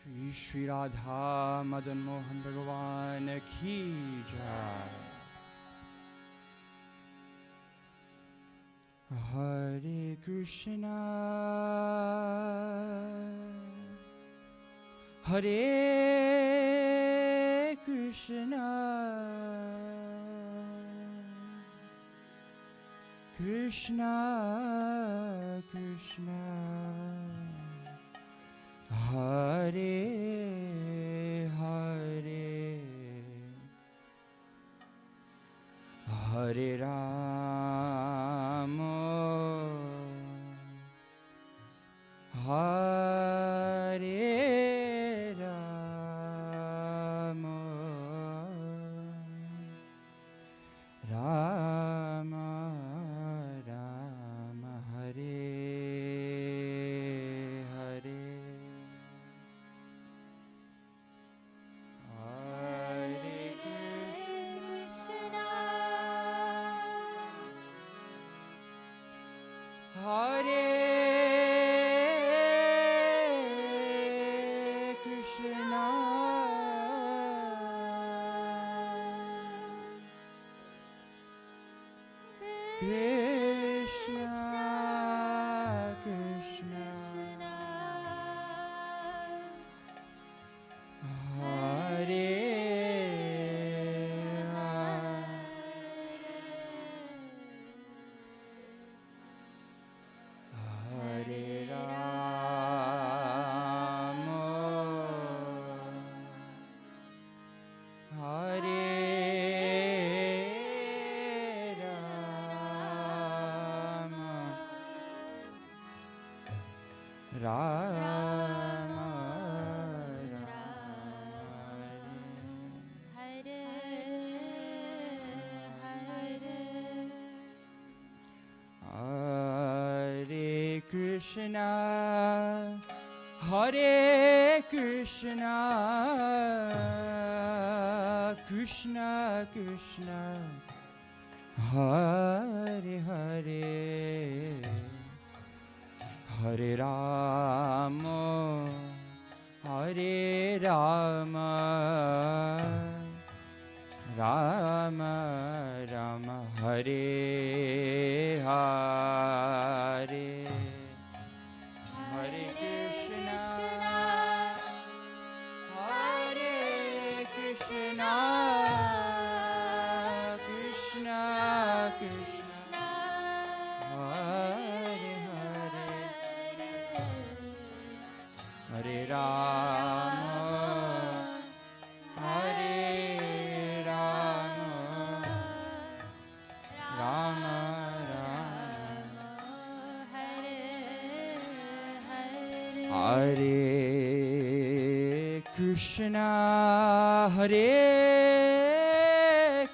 श्री श्री राधा मदन मोहन भगवान की जय। हरे कृष्णा हरे कृष्णा कृष्णा कृष्णा हरे हरे हरे राम हरे राम राम राम हरे हरे हरे कृष्णा हरे कृष्णा कृष्णा कृष्णा हरे हरे राम हरे राम राम हरे हरे हरे कृष्णा हरे कृष्णा कृष्णा कृष्णा हरे हरे हरे राम राम राम हरे हरे हरे कृष्णा हरे कृष्णा कृष्णा कृष्णा हरे हरे हरे राम राम राम हरे कृष्णा हरे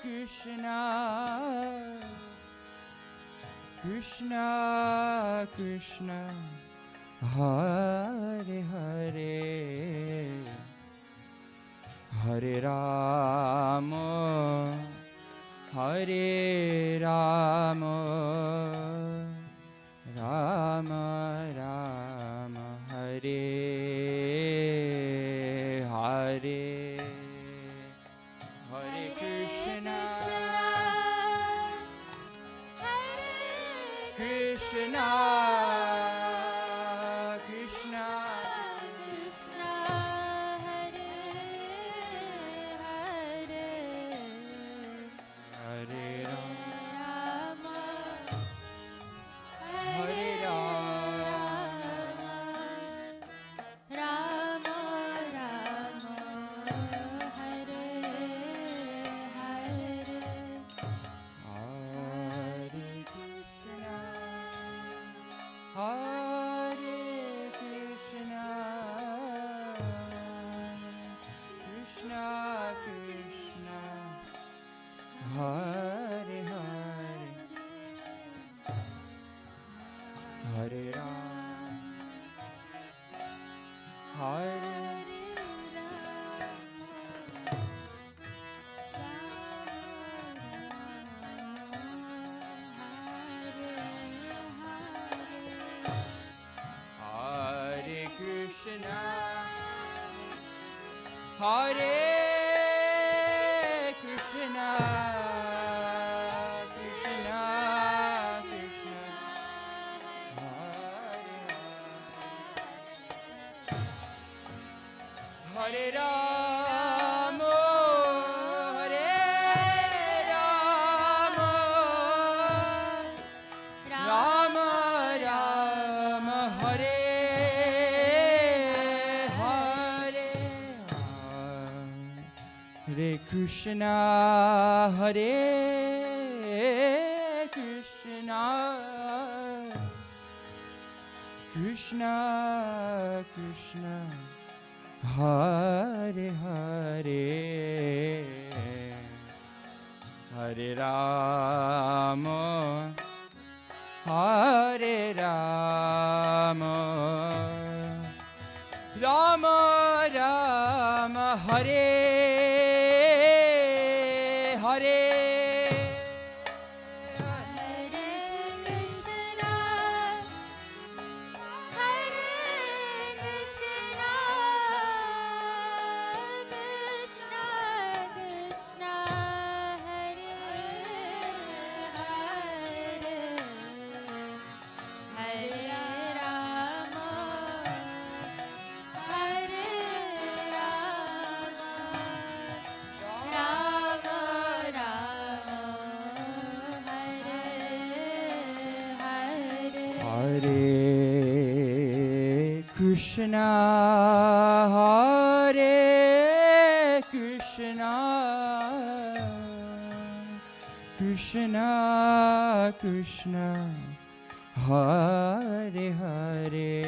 कृष्णा कृष्णा कृष्णा हरे हरे हरे राम राम राम राम हरे हरे हरे कृष्णा कृष्णा कृष्णा हरे राम हरे राम राम राम हरे हरे हरे कृष्णा हरे कृष्णा कृष्णा कृष्णा हरे हरे हरे राम हरे Krishna Hare Krishna, Krishna Krishna, Hare Rama, Hare Rama, Rama Rama, Hare Hare, Hare Krishna, Hare Krishna, Krishna Krishna, Hare Hare, Hare Rama, Hare Rama, Rama Rama, Hare Hare. Hare Krishna, Hare Krishna, Krishna Krishna, Hare Hare,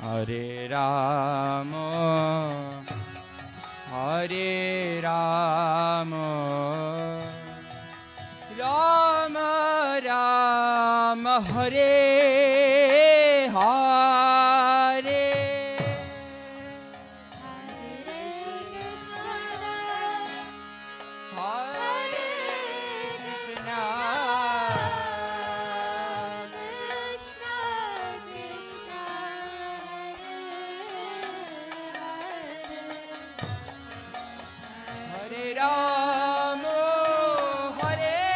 Hare Rama, Hare Rama, Rama Rama, Hare Hare, Hare Krishna, Hare Rama, Hare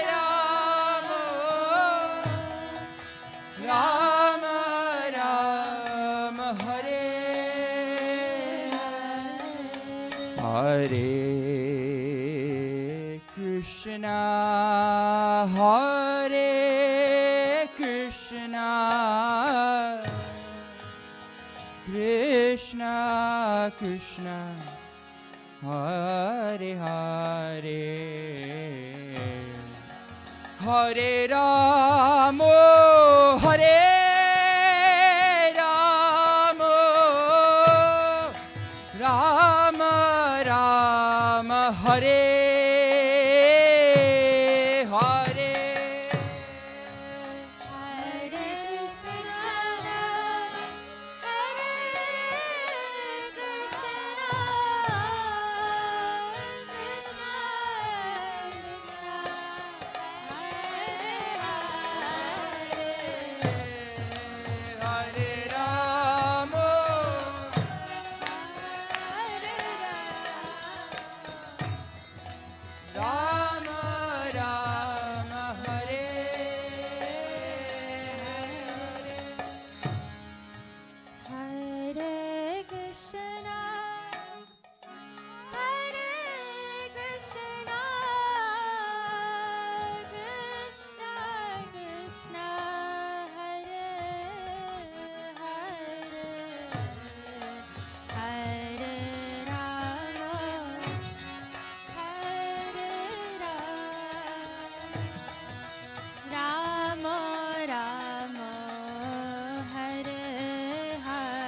Rama, Rama Rama, Hare Hare Krishna, Hare Krishna, Krishna Krishna, Hare Hare, Hare Rama, Hare Rama, Rama Rama, Hare Hare. Hare Rama, Rama Rama, Hare Hare. Hare Krishna, Hare Krishna, Krishna Krishna, Hare Hare, Hare Rama, Hare Rama, Rama Rama, Hare Hare.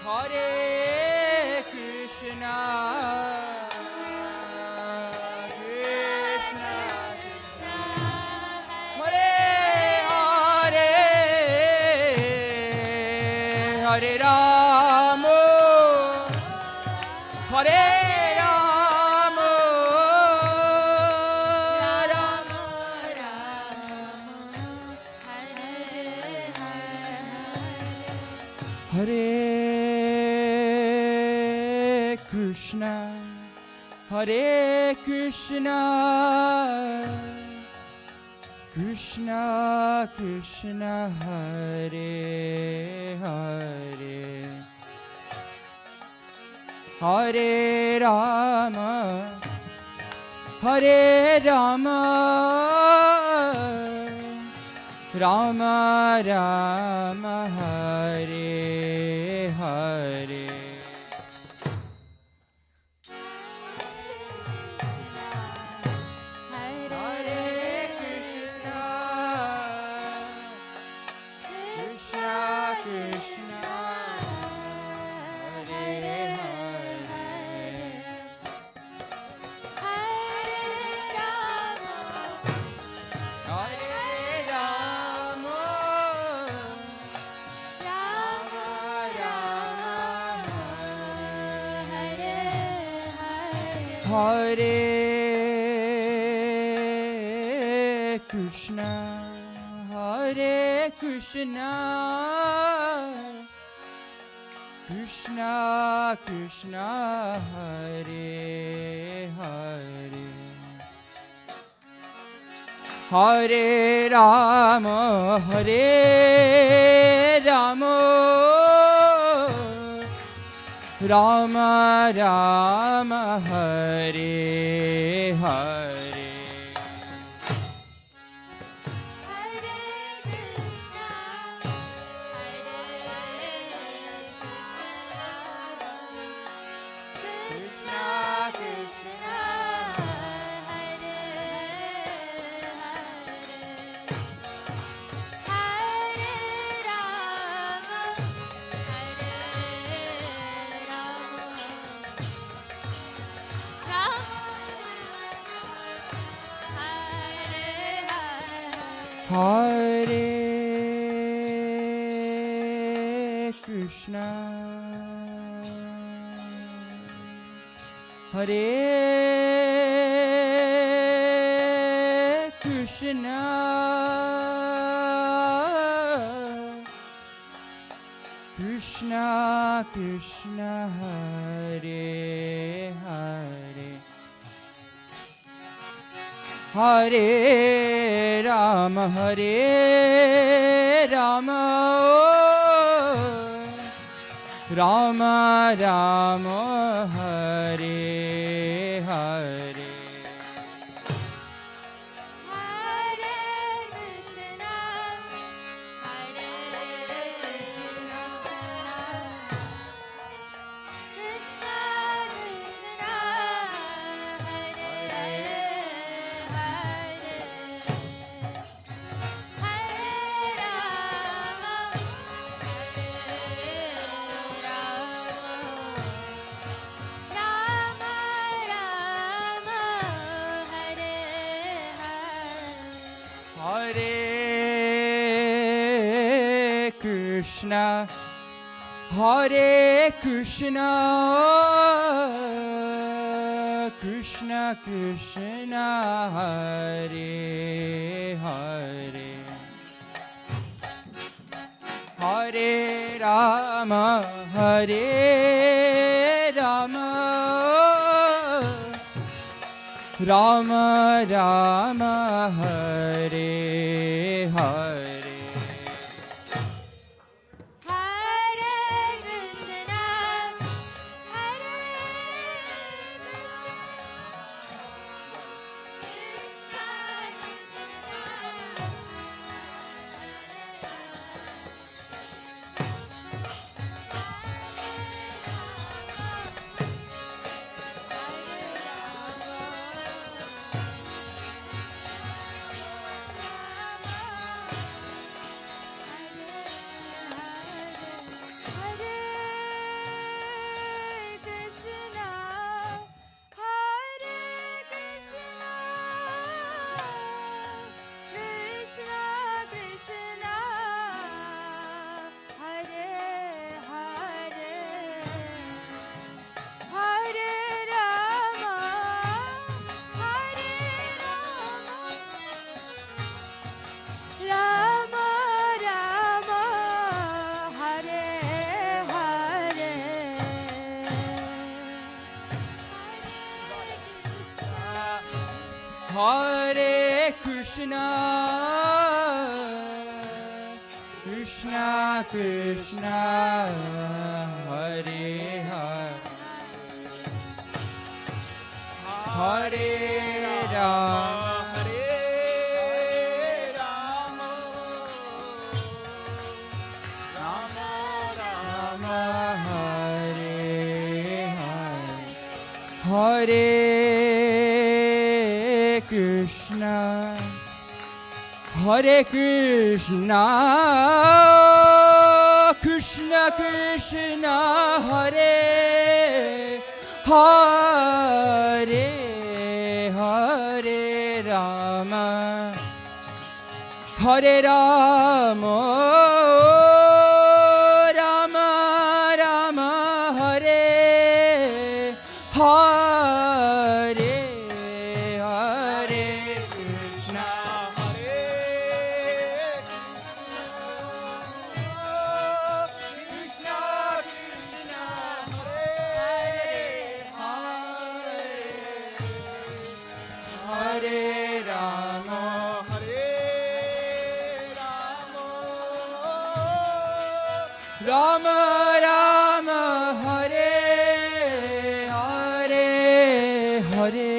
Hare Krishna, Krishna Krishna, Hare Hare, Hare Rama, Hare Rama, Rama Hare Krishna, Hare Krishna, Krishna Krishna, Hare Hare, Hare Rama, Hare Rama, Rama Rama, Hare Hare. Hare Krishna, Krishna Krishna, Hare Hare, Hare Rama, Rama Rama, Hare Krishna, Hare Krishna, Krishna Krishna, Hare Hare, Hare Rama, Hare Rama, Rama Rama, Hare Hare. Hare Krishna, Hare Krishna, Krishna Krishna, Hare Hare, Hare Rama, Hare Rama, Rama Rama, Hare Hare, Hare Krishna, Hare Krishna, Krishna Krishna, Hare Hare, Hare Rama, Hare Rama, Rama Rama, Hare Hare. Hare Krishna, Krishna Krishna, Hare Hare, Hare Rama, Hare Rama, Rama Rama, Rama Hare Hare, Hare Krishna, Hare Krishna, Krishna Krishna, Hare Hare, Hare Rama, Hare Rama, Rama Rama, Hare Hare, Hare Krishna, Hare Krishna, Krishna Krishna, Hare Hare Rama, Hare Rama, Rama Rama, Hare Hare, Hare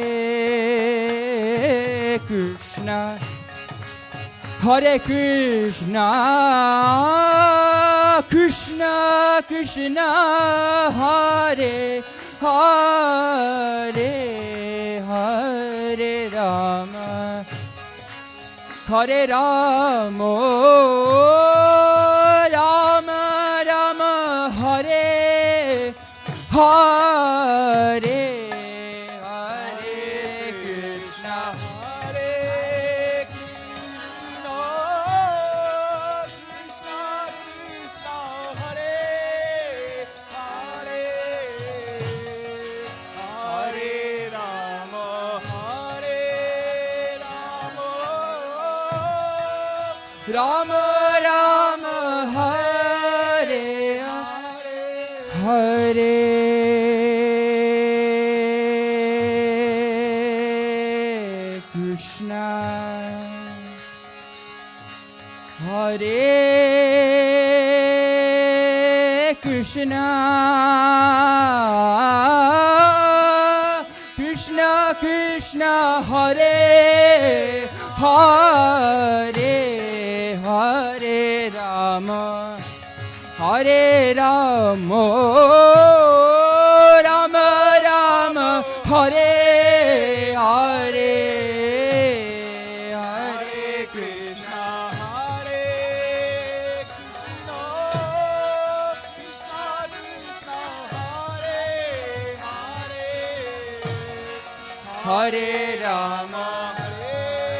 Krishna, Hare Krishna, Krishna Krishna, Hare Hare, Hare Rama, Hare Rama, Rama Rama, Hare Hare, Hare Krishna, Hare Krishna, Krishna Krishna, Hare Hare, Hare Rama, Hare Rama, Rama Rama, Hare Hare, Hare Krishna, Hare Krishna, Krishna Krishna, Hare Hare, Hare Rama, Hare Rama, Rama Rama, Hare Hare, Hare Krishna, Hare Krishna, Krishna Krishna, Hare Hare,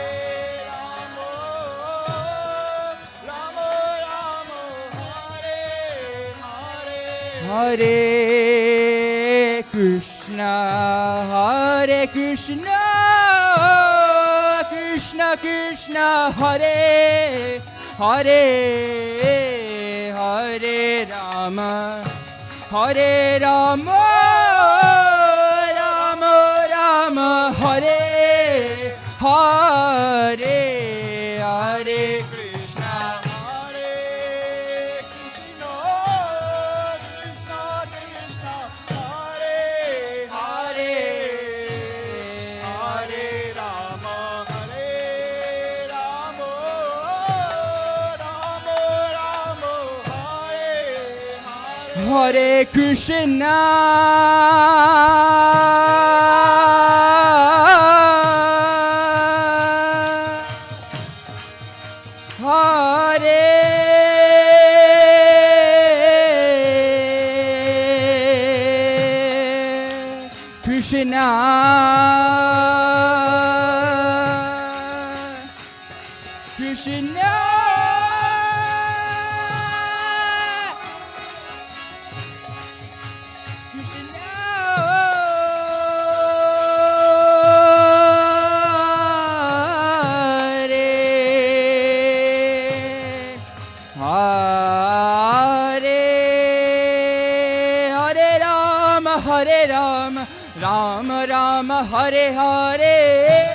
Hare Rama, Hare Rama, Rama Rama, Hare Hare, Hare Krishna, Hare Krishna, Krishna Krishna, Hare Hare, Hare Rama, Hare Rama, Rama Rama, Hare Hare, Hare Krishna, Hare Krishna, Krishna Krishna, Hare Hare, Hare Rama, Hare Rama, Rama Rama, Hare Hare, Hare Krishna, Hare Krishna, Krishna, Hare Rama, Rama Rama, Hare Hare,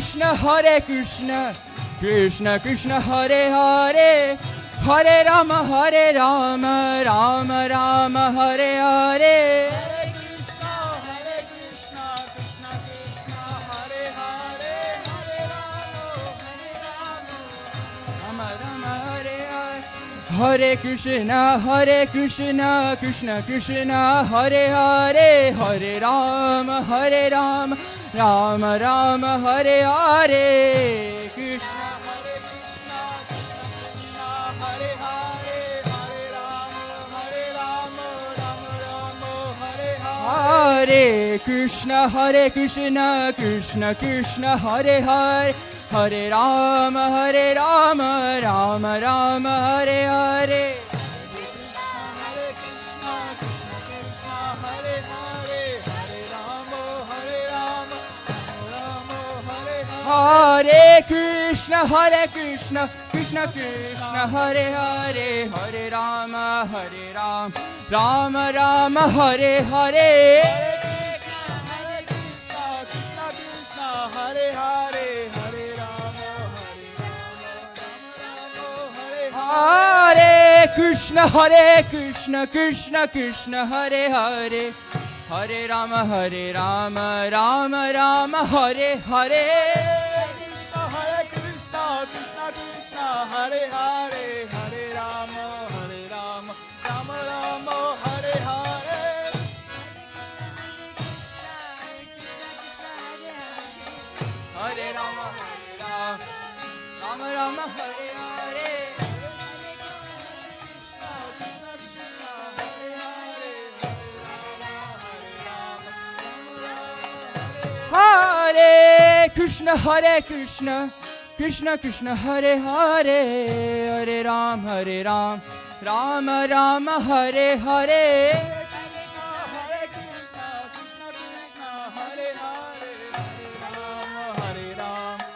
Krishna Hare Krishna Krishna Krishna Hare Hare Hare Rama Rama Rama Hare Hare Hare Krishna, Krishna Krishna, Hare Hare, Hare Rama, Rama Rama Hare Hare Hare Krishna Krishna Krishna Hare Hare Hare Rama Rama Rama Hare Hare Krishna Hare Krishna, Krishna Krishna, Hare Hare, Hare Rama, Rama Rama, Hare Hare. Hare Krishna Krishna Krishna Hare Hare Hare Rama Rama Rama Hare Hare Hare Krishna, Krishna Krishna, Hare Hare, Hare Rama, Rama Hare Hare. Hare Krishna Krishna Krishna Hare Hare Hare Rama Rama Rama Hare Hare Hare Krishna, Krishna Krishna, Hare Hare, Hare Rama, Rama Hare Hare. Hare Krishna Krishna Krishna Hare Hare Hare Rama Rama Rama Hare Hare Krishna, Krishna Krishna, Hare Hare, Hare Rama, Rama Rama, Hare Hare. Hare Rama Rama Rama Hare Hare Hare Krishna Krishna Krishna Hare Hare Hare Rama Rama Rama Hare Hare Hare Krishna, Krishna Krishna, Hare Hare, Hare Rama, Hare Rama.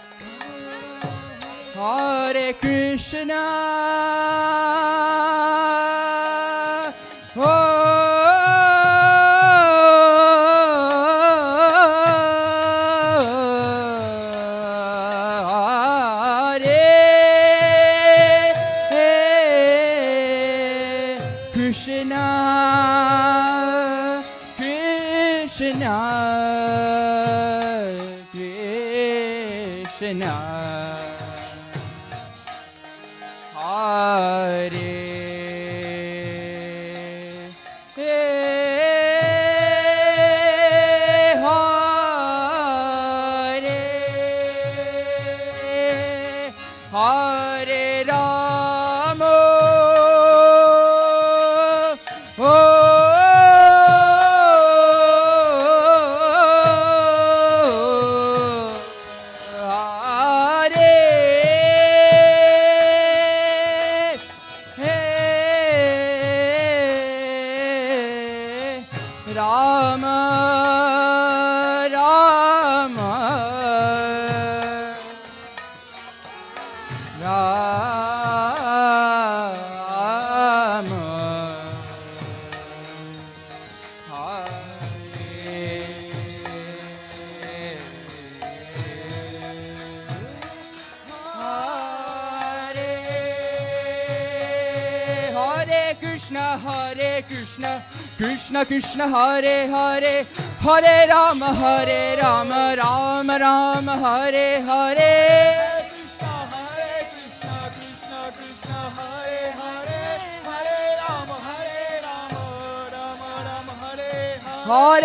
Hare Krishna Hare Rama Krishna Krishna Hare Hare Hare Rama Rama Rama Hare Hare Krishna, Krishna Krishna, Hare Hare, Hare Rama, Rama Rama, Hare Hare.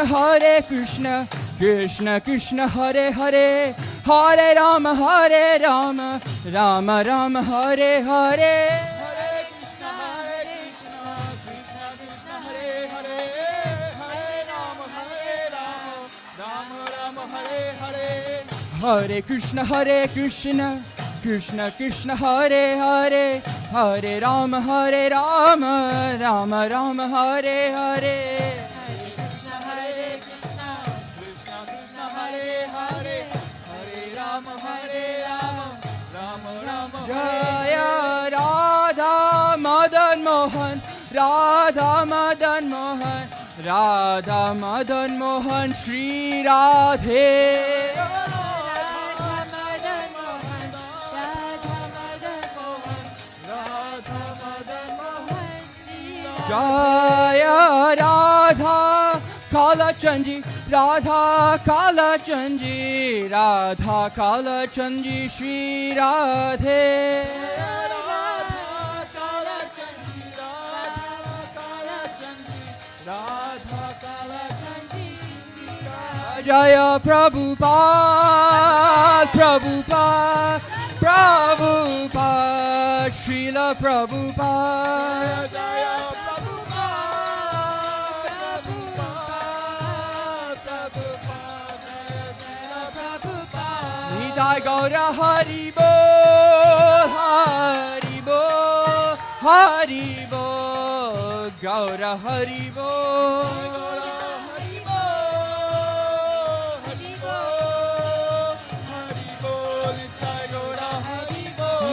Hare Krishna Krishna Krishna Hare Hare Hare Rama Rama Rama Hare Hare Hare Krishna, Krishna Krishna, Hare Hare, Hare Rama, Rama Rama, Hare Hare. Hare Krishna Krishna Krishna Hare Hare Hare Rama Rama Rama Hare Hare Hare Krishna, Krishna Krishna, Hare Hare, Hare Rama, Rama Rama, Hare Jaya Radha Madan Mohan Radha Madan Mohan Radha Madan Mohan Shri Radhe Jaya Radha Kala Chanji, Radha Kala Chanji, Radha Kala Chanji, Shri Radhe. Jaya Prabhupada, Prabhupada, Prabhupada, Srila Prabhupada. Jaya Prabhupada, Prabhupada, Nitai Gaura Haribo, Haribo, Haribo, Gaura Haribo.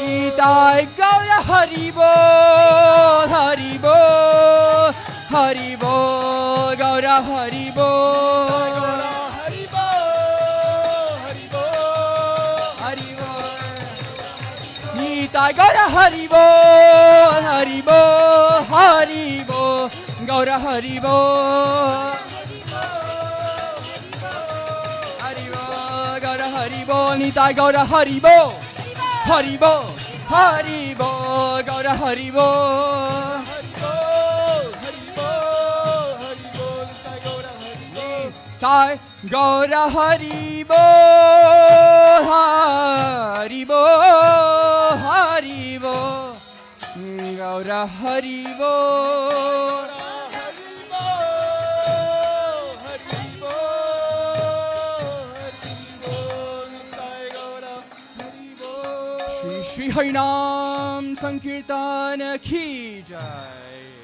Nitai Gaura Haribo, Haribo, Haribo, Gaura Haribo. Nitai Gaura Haribo, Haribo, Haribo, Gaura Haribo. Haribo, Gaura Haribo, Nitai Gaura Haribo. Haribo, Haribo, Gaura Haribo. Nitai Gaura Haribo, Haribo, Haribo, Gaura Haribo. Shri Harinam Sankirtan Ki Jai.